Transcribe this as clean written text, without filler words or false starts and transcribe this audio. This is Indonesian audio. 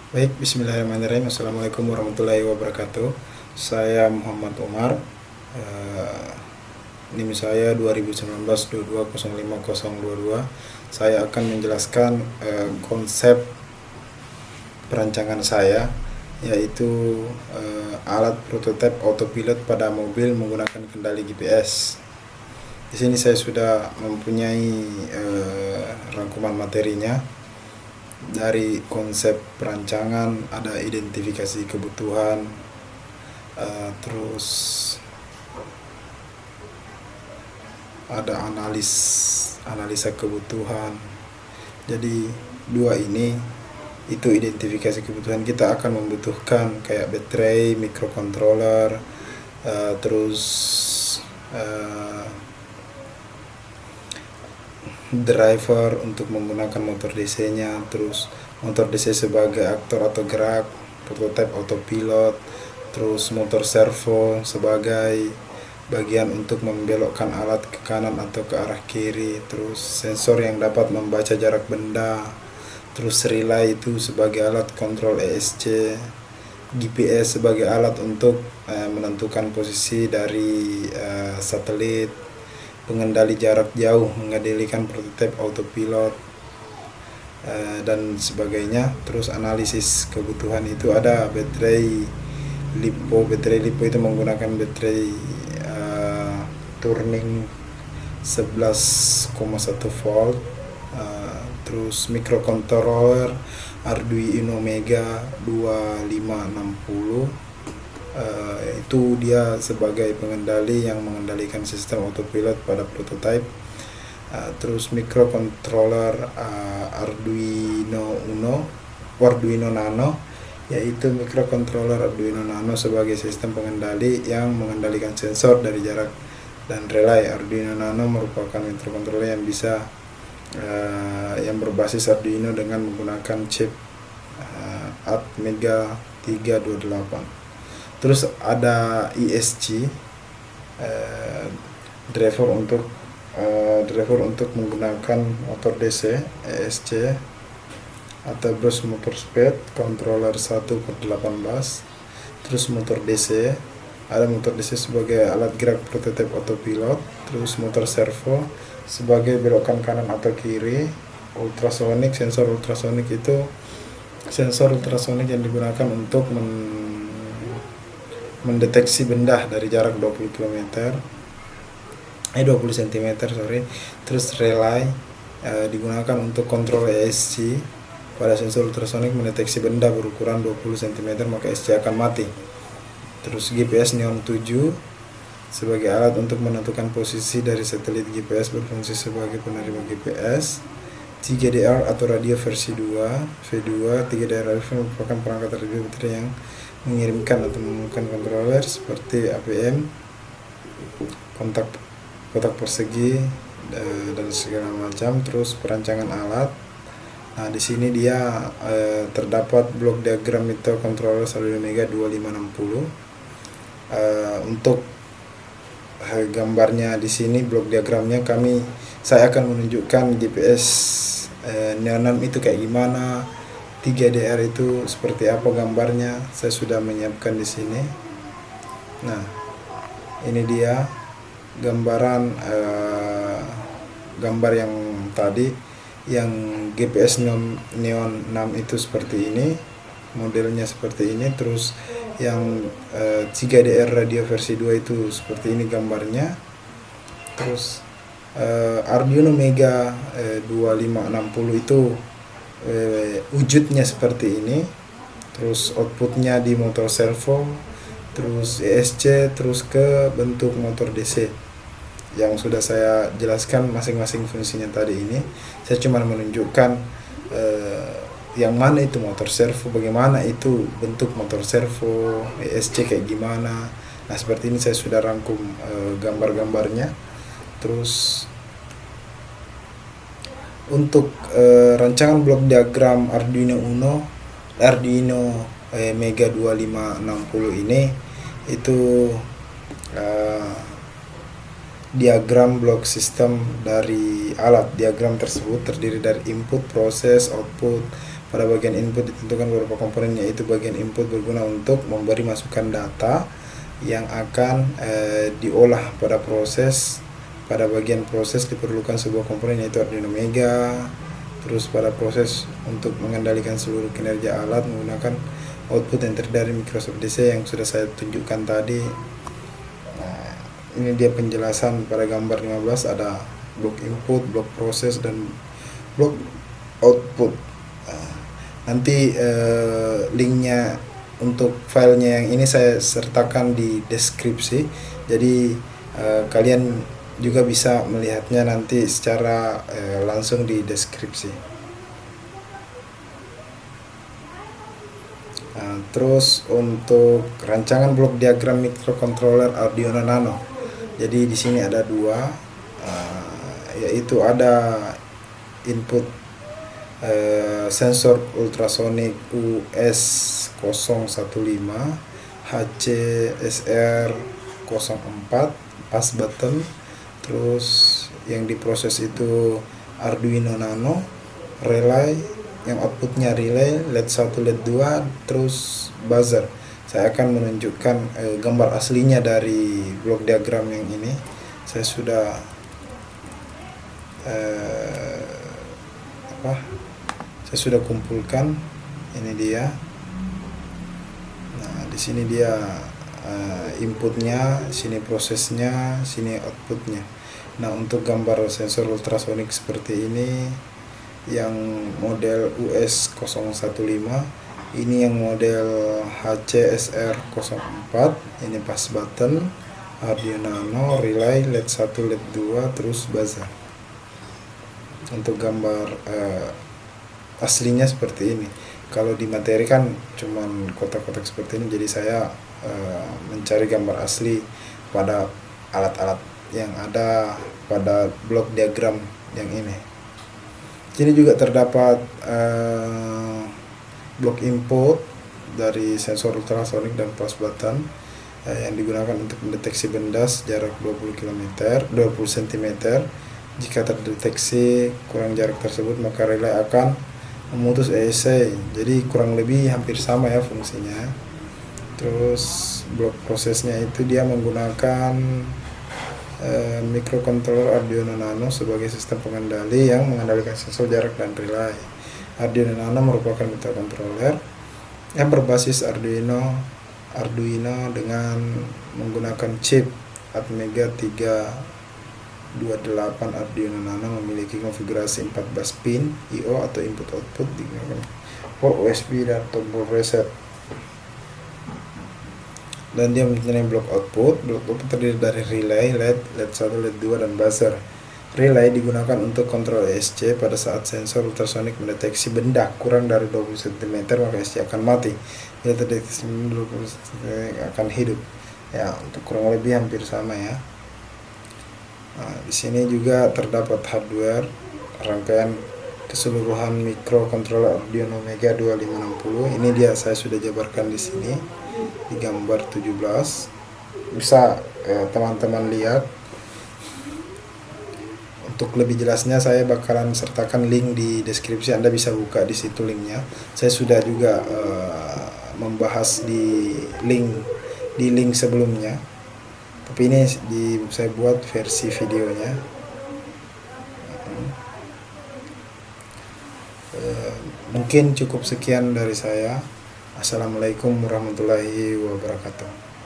Baik, bismillahirrahmanirrahim. Assalamualaikum warahmatullahi wabarakatuh. Saya Muhammad Umar. Eh, NIM saya 2019-22-05022. Saya akan menjelaskan konsep perancangan saya, yaitu alat prototipe autopilot pada mobil menggunakan kendali GPS. Di sini saya sudah mempunyai rangkuman materinya. Dari konsep perancangan ada identifikasi kebutuhan, terus ada analisa kebutuhan. Jadi dua ini itu identifikasi kebutuhan. Kita akan membutuhkan kayak baterai, microcontroller, terus driver untuk menggunakan motor DC-nya, terus motor DC sebagai aktor atau gerak, prototipe autopilot, terus motor servo sebagai bagian untuk membelokkan alat ke kanan atau ke arah kiri, terus sensor yang dapat membaca jarak benda, terus relay itu sebagai alat kontrol ESC, GPS sebagai alat untuk menentukan posisi dari satelit, pengendali jarak jauh, mengendalikan prototipe autopilot, dan sebagainya. Terus analisis kebutuhan itu ada baterai LiPo. Baterai LiPo itu menggunakan baterai turning 11,1 volt. Terus microcontroller Arduino Mega 2560. Itu dia sebagai pengendali yang mengendalikan sistem autopilot pada prototipe. Terus microcontroller Arduino Nano, yaitu microcontroller Arduino Nano sebagai sistem pengendali yang mengendalikan sensor dari jarak dan relay. Arduino Nano merupakan microcontroller yang bisa yang berbasis Arduino dengan menggunakan chip Atmega 328. Terus ada ESC, driver untuk menggunakan motor DC, ESC atau bus motor speed controller 1/18. Terus motor DC, ada motor DC sebagai alat gerak prototipe autopilot, terus motor servo sebagai belokan kanan atau kiri. Ultrasonic, sensor ultrasonic itu sensor ultrasonic yang digunakan untuk mendeteksi benda dari jarak 20 cm, sorry. Terus relay digunakan untuk kontrol ESC. Pada sensor ultrasonik mendeteksi benda berukuran 20 cm, maka ESC akan mati. Terus GPS Neon 7 sebagai alat untuk menentukan posisi dari satelit GPS, berfungsi sebagai penerima GPS. 3DR atau radio versi 2 V2. 3DR merupakan perangkat radio baterai yang mengirimkan atau menggunakan controller seperti APM, kotak persegi, dan segala macam. Terus perancangan alat. Nah, di sini dia terdapat blok diagram microcontroller Arduino Mega 2560. Untuk gambarnya di sini blok diagramnya saya akan menunjukkan GPS Neo 6 itu kayak gimana, 3DR itu seperti apa gambarnya. Saya sudah menyiapkan di sini. Nah, ini dia gambar yang tadi, yang GPS Neon 6 itu seperti ini, modelnya seperti ini. Terus yang 3DR radio versi 2 itu seperti ini gambarnya. Terus Arduino Mega 2560 itu wujudnya seperti ini. Terus outputnya di motor servo, terus ESC, terus ke bentuk motor DC yang sudah saya jelaskan masing-masing fungsinya tadi ini. Saya cuma menunjukkan yang mana itu motor servo, bagaimana itu bentuk motor servo, ESC kayak gimana. Nah, seperti ini saya sudah rangkum gambar-gambarnya. Terus untuk rancangan blok diagram Arduino Mega 2560 ini, itu diagram blok sistem dari alat. Diagram tersebut terdiri dari input, proses, output, Pada bagian input ditentukan beberapa komponen, yaitu bagian input berguna untuk memberi masukan data yang akan diolah pada proses. Pada bagian proses diperlukan sebuah komponen, yaitu Arduino Mega. Terus pada proses untuk mengendalikan seluruh kinerja alat menggunakan output yang terdiri dari Microsoft DC yang sudah saya tunjukkan tadi. Nah, ini dia penjelasan pada gambar 15, ada blok input, blok proses, dan blok output. Nanti linknya untuk filenya yang ini saya sertakan di deskripsi, jadi kalian juga bisa melihatnya nanti secara langsung di deskripsi. Terus untuk rancangan blok diagram microcontroller Arduino Nano, jadi di sini ada dua, yaitu ada input sensor ultrasonic US015 HCSR04 pas button. Terus yang diproses itu Arduino Nano, relay, yang outputnya relay, LED 1, LED 2, terus buzzer. Saya akan menunjukkan gambar aslinya dari blok diagram yang ini. Saya sudah kumpulkan. Ini dia. Nah, di sini dia inputnya, sini prosesnya, sini outputnya. Nah, untuk gambar sensor ultrasonik seperti ini yang model US015, ini yang model HCSR04, ini pas button, Arduino Nano, relay, LED 1, LED 2, terus buzzer. Untuk gambar aslinya seperti ini. Kalau di materi kan cuman kotak-kotak seperti ini, jadi saya mencari gambar asli pada alat-alat yang ada pada blok diagram yang ini. Jadi juga terdapat blok input dari sensor ultrasonik dan pulse button yang digunakan untuk mendeteksi benda jarak 20 cm. Jika terdeteksi kurang jarak tersebut, maka relay akan memutus ESC. Jadi kurang lebih hampir sama ya fungsinya. Terus blok prosesnya itu dia menggunakan microcontroller Arduino Nano sebagai sistem pengendali yang mengendalikan sensor jarak dan relay. Arduino Nano merupakan microcontroller yang berbasis Arduino dengan menggunakan chip Atmega 328. Arduino Nano memiliki konfigurasi 14 pin I/O atau input output digunakan port USB dan tombol reset. Dan dia mempunyai blok output. Blok output terdiri dari relay, LED 1, LED 2, dan buzzer. Relay digunakan untuk kontrol ESC. Pada saat sensor ultrasonik mendeteksi benda kurang dari 20 cm, maka ESC akan mati. Bila terdeteksi 20 cm akan hidup. Ya, untuk kurang lebih hampir sama ya. Nah, di sini juga terdapat hardware rangkaian keseluruhan microcontroller Arduino Mega 2560. Ini dia, saya sudah jabarkan di sini di gambar 17. Bisa teman-teman lihat. Untuk lebih jelasnya saya bakalan sertakan link di deskripsi, Anda bisa buka di situ linknya. Saya sudah juga membahas di link sebelumnya. Tapi ini saya buat versi videonya. Mungkin cukup sekian dari saya. Assalamualaikum warahmatullahi wabarakatuh.